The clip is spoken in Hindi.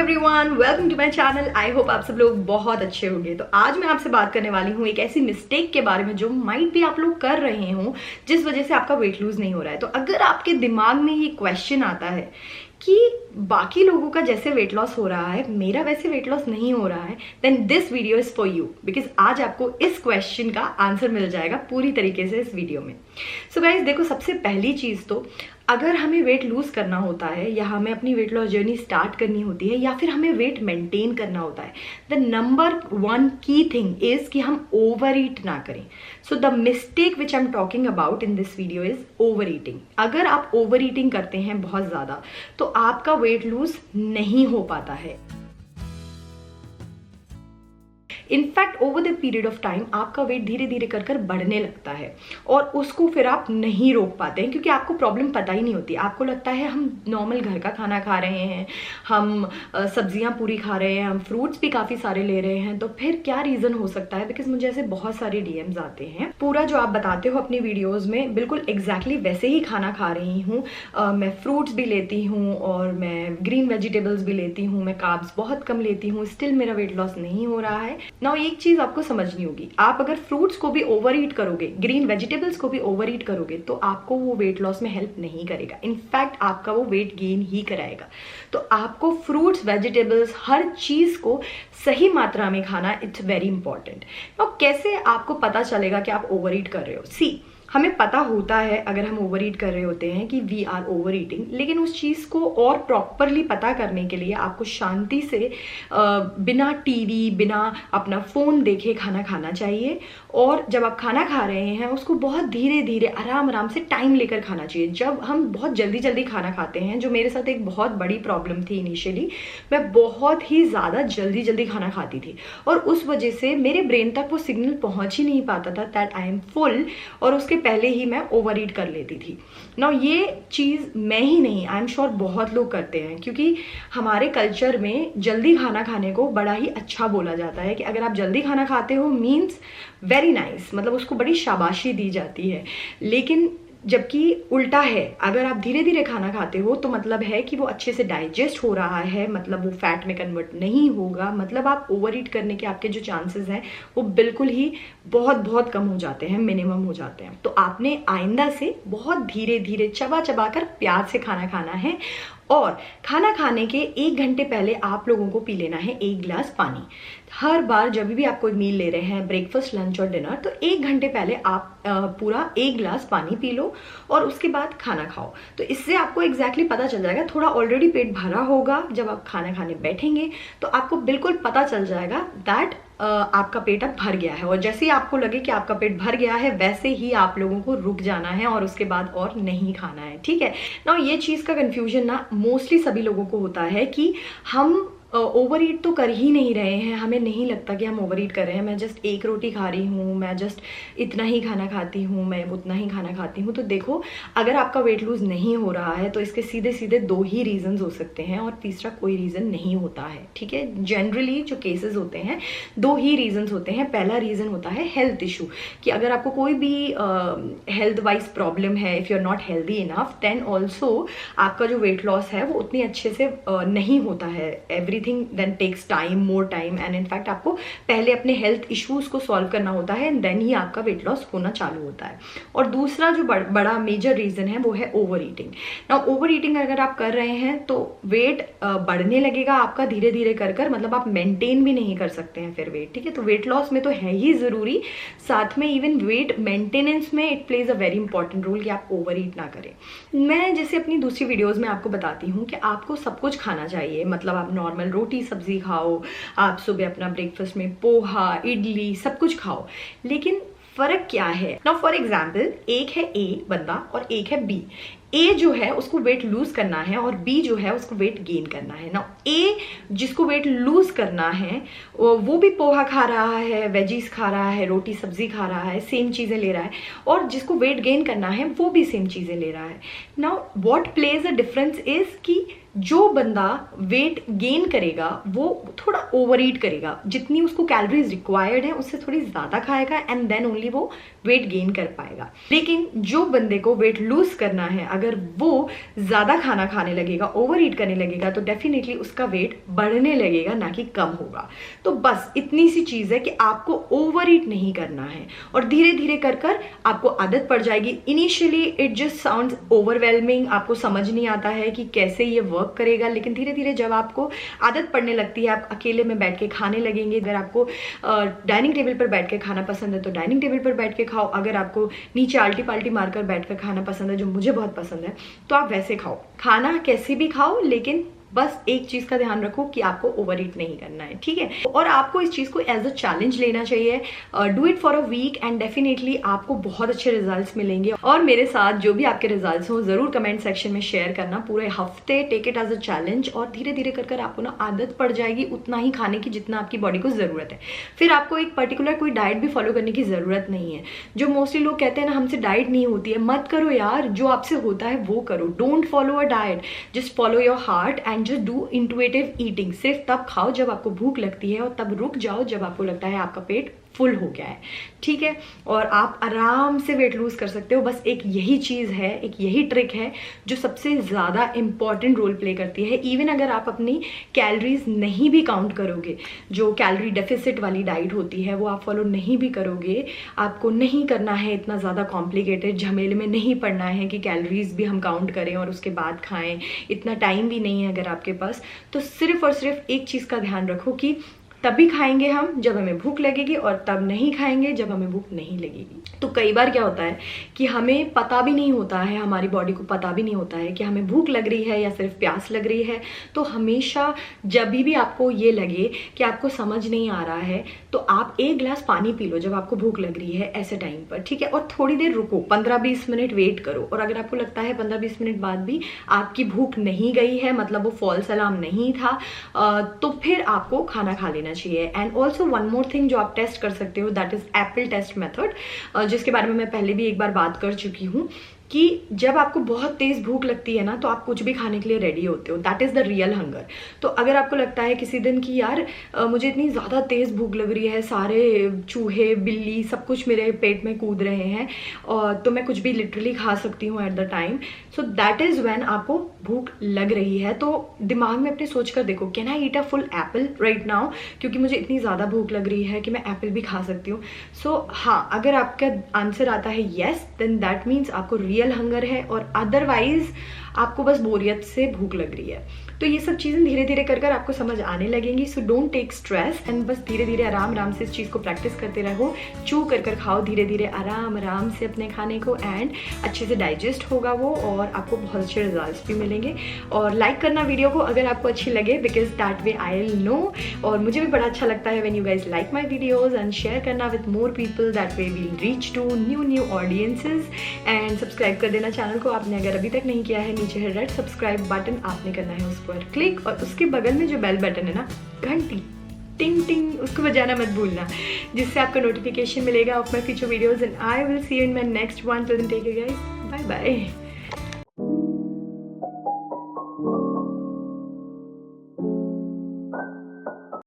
Everyone, welcome to my channel. I hope आप सब लोग बहुत अच्छे होंगे। तो आज मैं आपसे बात करने वाली हूँ एक ऐसी मिस्टेक के बारे में जो माइट भी आप लोग कर रहे हो, जिस वजह से आपका वेट लूज नहीं हो रहा है। तो अगर आपके दिमाग में ये क्वेश्चन आता है कि बाकी लोगों का जैसे वेट लॉस हो रहा है, मेरा वैसे वेट लॉस नहीं हो रहा है, then this video is for you, because आज आपको इस क्वेश्चन का आंसर मिल जाएगा पूरी तरीके से इस वीडियो में। सो गाइज देखो, सबसे पहली चीज तो अगर हमें वेट लूज करना होता है या हमें अपनी वेट लॉस जर्नी स्टार्ट करनी होती है या फिर हमें वेट मेंटेन करना होता है, the number one key thing is कि हम ओवर ईट ना करें। So the mistake which I am talking about in this video is over eating. अगर आप ओवर ईटिंग करते हैं बहुत ज्यादा तो आपका वेट लूज नहीं हो पाता है। In fact over the period of time आपका वेट धीरे धीरे कर कर बढ़ने लगता है और उसको फिर आप नहीं रोक पाते हैं, क्योंकि आपको प्रॉब्लम पता ही नहीं होती। आपको लगता है हम नॉर्मल घर का खाना खा रहे हैं, हम सब्जियां पूरी खा रहे हैं, हम फ्रूट्स भी काफ़ी सारे ले रहे हैं। तो फिर क्या रीज़न हो सकता है? बिकॉज मुझे ऐसे बहुत सारे डीएम्स आते हैं, पूरा जो आप बताते हो अपनी वीडियोज़ में बिल्कुल एग्जैक्टली वैसे ही खाना खा रही हूँ। मैं फ्रूट्स भी लेती हूँ और मैं ग्रीन वेजिटेबल्स भी लेती हूँ, मैं कार्ब्स बहुत कम लेती हूँ, स्टिल मेरा वेट लॉस नहीं हो रहा है। नाउ एक चीज आपको समझनी होगी, आप अगर फ्रूट्स को भी ओवर ईट करोगे, ग्रीन वेजिटेबल्स को भी ओवर ईट करोगे, तो आपको वो वेट लॉस में हेल्प नहीं करेगा। इनफैक्ट आपका वो वेट गेन ही कराएगा। तो आपको फ्रूट्स, वेजिटेबल्स, हर चीज को सही मात्रा में खाना, इट्स वेरी इंपॉर्टेंट। नाउ कैसे आपको पता चलेगा कि आप ओवर ईट कर रहे हो? सी, हमें पता होता है अगर हम ओवर ईट कर रहे होते हैं कि वी आर ओवर ईटिंग, लेकिन उस चीज़ को और प्रॉपरली पता करने के लिए आपको शांति से बिना टीवी, बिना अपना फ़ोन देखे खाना खाना चाहिए। और जब आप खाना खा रहे हैं उसको बहुत धीरे धीरे, आराम आराम से टाइम लेकर खाना चाहिए। जब हम बहुत जल्दी जल्दी खाना खाते हैं, जो मेरे साथ एक बहुत बड़ी प्रॉब्लम थी इनिशियली, मैं बहुत ही ज़्यादा जल्दी जल्दी खाना खाती थी और उस वजह से मेरे ब्रेन तक वो सिग्नल पहुँच ही नहीं पाता था दैट आई एम फुल, और उसके पहले ही मैं ओवर ईट कर लेती थी। नाउ ये चीज मैं ही नहीं, आई एम श्योर बहुत लोग करते हैं, क्योंकि हमारे कल्चर में जल्दी खाना खाने को बड़ा ही अच्छा बोला जाता है कि अगर आप जल्दी खाना खाते हो मीन्स वेरी नाइस, मतलब उसको बड़ी शाबाशी दी जाती है। लेकिन जबकि उल्टा है, अगर आप धीरे धीरे खाना खाते हो तो मतलब है कि वो अच्छे से डाइजेस्ट हो रहा है, मतलब वो फैट में कन्वर्ट नहीं होगा, मतलब आप ओवर ईट करने के आपके जो चांसेस हैं वो बिल्कुल ही बहुत बहुत कम हो जाते हैं, मिनिमम हो जाते हैं। तो आपने आइंदा से बहुत धीरे धीरे चबा चबा कर प्यार से खाना खाना है। और खाना खाने के 1 घंटे पहले आप लोगों को पी लेना है 1 गिलास पानी। हर बार जब भी आप कोई मील ले रहे हैं, ब्रेकफास्ट, लंच और डिनर, तो 1 घंटे पहले आप पूरा 1 गिलास पानी पी लो और उसके बाद खाना खाओ। तो इससे आपको एग्जैक्टली पता चल जाएगा, थोड़ा ऑलरेडी पेट भरा होगा, जब आप खाना खाने बैठेंगे तो आपको बिल्कुल पता चल जाएगा दैट आपका पेट अब भर गया है। और जैसे ही आपको लगे कि आपका पेट भर गया है, वैसे ही आप लोगों को रुक जाना है और उसके बाद और नहीं खाना है, ठीक है ना। ये चीज़ का कंफ्यूजन ना मोस्टली सभी लोगों को होता है कि हम ओवर ईट तो कर ही नहीं रहे हैं, हमें नहीं लगता कि हम ओवर ईट कर रहे हैं, मैं जस्ट 1 रोटी खा रही हूँ, मैं जस्ट इतना ही खाना खाती हूँ, मैं उतना ही खाना खाती हूँ। तो देखो, अगर आपका वेट लूज नहीं हो रहा है तो इसके सीधे सीधे 2 ही रीजंस हो सकते हैं और तीसरा कोई रीज़न नहीं होता है, ठीक है। जनरली जो केसेस होते हैं 2 ही रीजंस होते हैं। पहला रीज़न होता है हेल्थ इशू, कि अगर आपको कोई भी हेल्थ वाइज प्रॉब्लम है, if you are not healthy enough, then also आपका जो वेट लॉस है वो उतनी अच्छे से नहीं होता है। Everything then takes time, more time, and in fact आपको पहले अपने हेल्थ इश्यूज को सॉल्व करना होता है एंड देन ही आपका वेट लॉस होना चालू होता है। और दूसरा जो बड़ा मेजर रीजन है वो है over eating. Now over eating अगर आप कर रहे हैं तो वेट बढ़ने लगेगा आपका धीरे धीरे कर कर, मतलब आप मेंटेन भी नहीं कर सकते हैं फिर वेट, ठीक है। तो वेट लॉस में तो है ही जरूरी, साथ में इवन वेट मेंटेनेंस में it plays a very important role कि आप ओवर ईट ना करें। मैं जैसे अपनी दूसरी वीडियोज में आपको बताती हूँ कि आपको सब कुछ खाना चाहिए, मतलब आप नॉर्मल रोटी सब्जी खाओ, आप सुबह अपना ब्रेकफास्ट में पोहा, इडली, सब कुछ खाओ, लेकिन फर्क क्या है? नाउ फॉर एग्जाम्पल, एक है ए बंदा और एक है बी। ए जो है उसको वेट लूज करना है और बी जो है उसको वेट गेन करना है। ना ए जिसको वेट लूज करना है वो भी पोहा खा रहा है, वेजीज खा रहा है, रोटी सब्जी खा रहा है, सेम चीजें ले रहा है, और जिसको वेट गेन करना है वो भी सेम चीजें ले रहा है। Now what plays a difference is कि जो बंदा वेट गेन करेगा वो थोड़ा ओवर ईट करेगा, जितनी उसको कैलोरीज रिक्वायर्ड है उससे थोड़ी ज़्यादा खाएगा एंड देन ओनली वो वेट गेन कर पाएगा। लेकिन जो बंदे को वेट लूज करना है, अगर वो ज़्यादा खाना खाने लगेगा, ओवर ईट करने लगेगा, तो डेफिनेटली उसका वेट बढ़ने लगेगा, ना कि कम होगा। तो बस इतनी सी चीज़ है कि आपको ओवर ईट नहीं करना है और धीरे धीरे कर कर आपको आदत पड़ जाएगी। Initially it just sounds overwhelming, आपको समझ नहीं आता है कि कैसे ये वर्क करेगा, लेकिन धीरे धीरे जब आपको आदत पड़ने लगती है, आप अकेले में बैठ के खाने लगेंगे। अगर आपको डाइनिंग टेबल पर बैठ के खाना पसंद है तो डाइनिंग टेबल पर बैठ के खाओ, अगर आपको नीचे आल्टी पाल्टी मारकर बैठ कर खाना पसंद है, जो मुझे बहुत पसंद है, तो आप वैसे खाओ। खाना कैसे भी खाओ, लेकिन बस एक चीज का ध्यान रखो कि आपको ओवर ईट नहीं करना है, ठीक है। और आपको इस चीज को एज अ चैलेंज लेना चाहिए। Do it for a week and definitely आपको बहुत अच्छे रिजल्ट्स मिलेंगे। और मेरे साथ जो भी आपके रिजल्ट्स हो जरूर कमेंट सेक्शन में शेयर करना। पूरे हफ्ते take it as a challenge और धीरे धीरे कर आपको ना आदत पड़ जाएगी उतना ही खाने की जितना आपकी बॉडी को जरूरत है। फिर आपको एक पर्टिकुलर कोई डाइट भी फॉलो करने की जरूरत नहीं है। जो मोस्टली लोग कहते हैं ना हमसे डाइट नहीं होती है, मत करो यार, जो आपसे होता है वो करो। Don't follow a diet, just follow your heart and just do intuitive eating. सिर्फ तब खाओ जब आपको भूख लगती है और तब रुक जाओ जब आपको लगता है आपका पेट फुल हो गया है, ठीक है। और आप आराम से वेट लूज कर सकते हो। बस एक यही चीज़ है, एक यही ट्रिक है जो सबसे ज़्यादा इंपॉर्टेंट रोल प्ले करती है। इवन अगर आप अपनी कैलोरीज नहीं भी काउंट करोगे, जो कैलोरी डेफिसिट वाली डाइट होती है वो आप फॉलो नहीं भी करोगे, आपको नहीं करना है इतना ज़्यादा कॉम्प्लिकेटेड झमेले में नहीं पड़ना है कि कैलोरीज भी हम काउंट करें और उसके बाद खाएं, इतना टाइम भी नहीं है अगर आपके पास। तो सिर्फ और सिर्फ एक चीज़ का ध्यान रखो कि तभी खाएंगे हम जब हमें भूख लगेगी और तब नहीं खाएंगे जब हमें भूख नहीं लगेगी। तो कई बार क्या होता है कि हमें पता भी नहीं होता है, हमारी बॉडी को पता भी नहीं होता है कि हमें भूख लग रही है या सिर्फ प्यास लग रही है। तो हमेशा जब भी आपको ये लगे कि आपको समझ नहीं आ रहा है तो आप एक गिलास पानी पी लो जब आपको भूख लग रही है ऐसे टाइम पर, ठीक है। और थोड़ी देर रुको, 15-20 मिनट वेट करो। और अगर आपको लगता है 15-20 मिनट बाद भी आपकी भूख नहीं गई है, मतलब वो फॉल्स अलार्म नहीं था, तो फिर आपको खाना खा लेना चाहिए। And also one more thing जो आप टेस्ट कर सकते हो, that is apple test method, जिसके बारे में मैं पहले भी एक बार बात कर चुकी हूँ कि जब आपको बहुत तेज भूख लगती है ना तो आप कुछ भी खाने के लिए रेडी होते हो। That is the real hunger. तो अगर आपको लगता है किसी दिन कि यार मुझे इतनी ज़्यादा तेज भूख लग रही है, सारे चूहे बिल्ली सब कुछ मेरे पेट में कूद रहे हैं, और तो मैं कुछ भी लिटरली खा सकती हूँ at the time, so that is when आपको भूख लग रही है। तो दिमाग में अपने सोच कर देखो, can I eat a full Apple right now, क्योंकि मुझे इतनी ज़्यादा भूख लग रही है कि मैं एप्पल भी खा सकती हूँ। सो हाँ, अगर आपका आंसर आता है येस, देन दैट मीन्स आपको रियल हंगर है, और अदरवाइज आपको बस बोरियत से भूख लग रही है। तो ये सब चीज़ें धीरे धीरे कर आपको समझ आने लगेंगी। So don't take stress and बस धीरे धीरे आराम आराम से इस चीज़ को प्रैक्टिस करते रहो। चू कर खाओ धीरे धीरे आराम आराम से अपने खाने को, एंड अच्छे से डाइजेस्ट होगा वो, और आपको बहुत अच्छे रिजल्ट्स भी मिलेंगे। और लाइक करना वीडियो को अगर आपको अच्छी लगे, because that way I will know. और मुझे भी बड़ा अच्छा लगता है when you guys like my videos, and share करना with more people, that way will reach to new audiences. And subscribe कर देना चैनल को आपने अगर अभी तक नहीं किया है। नीचे है रेड सब्सक्राइब बटन, आपने करना है उस पर क्लिक, और उसके बगल में जो बेल बटन है ना, घंटी टिंग टिंग, उसको बजाना मत भूलना, जिससे आपको नोटिफिकेशन मिलेगा of my future videos. And I will see you in my next one. Till then take care guys, bye bye.